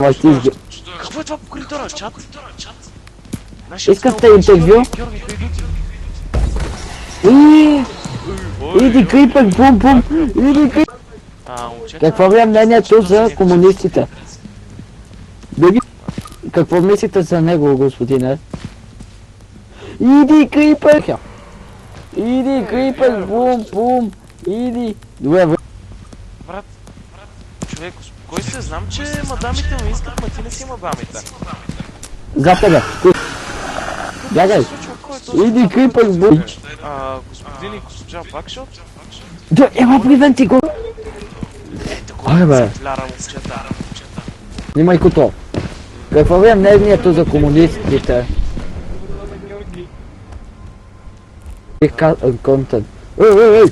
Какво е това по коридора? Чат? Искате интервю? Иди крипък, бум, иди крипък. Какво е мнението за комунистите? Какво мислите за него, господине? Иди крипък! Иди крипък, бум, иди. Добре, брат, човек, успокой се, знам, че мадамите ми искат, ма ти не си мадамите. За тебе. Бягай. Иди крипък, бум. Господин и госпожа Бакшот? Да, ела привенти го. Ето го, Ай, бе. ляра момчета. Снимай кото. Какво е мнението за комунистите? Контент. Ей!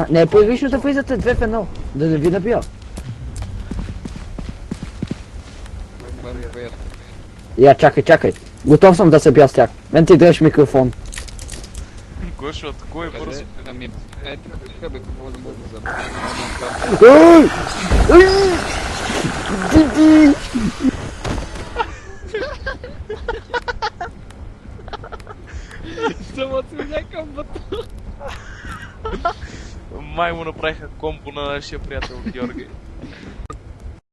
Не е прилично да влизате 2 в 1. Да не ви набия. Я, чакай. Готов съм да се бия с тях. Мен ти дръж микрофон. Гошо, атакуй бързо. Диди! Само се някакъв батон. Май му направиха комбо на нашия приятел Георги.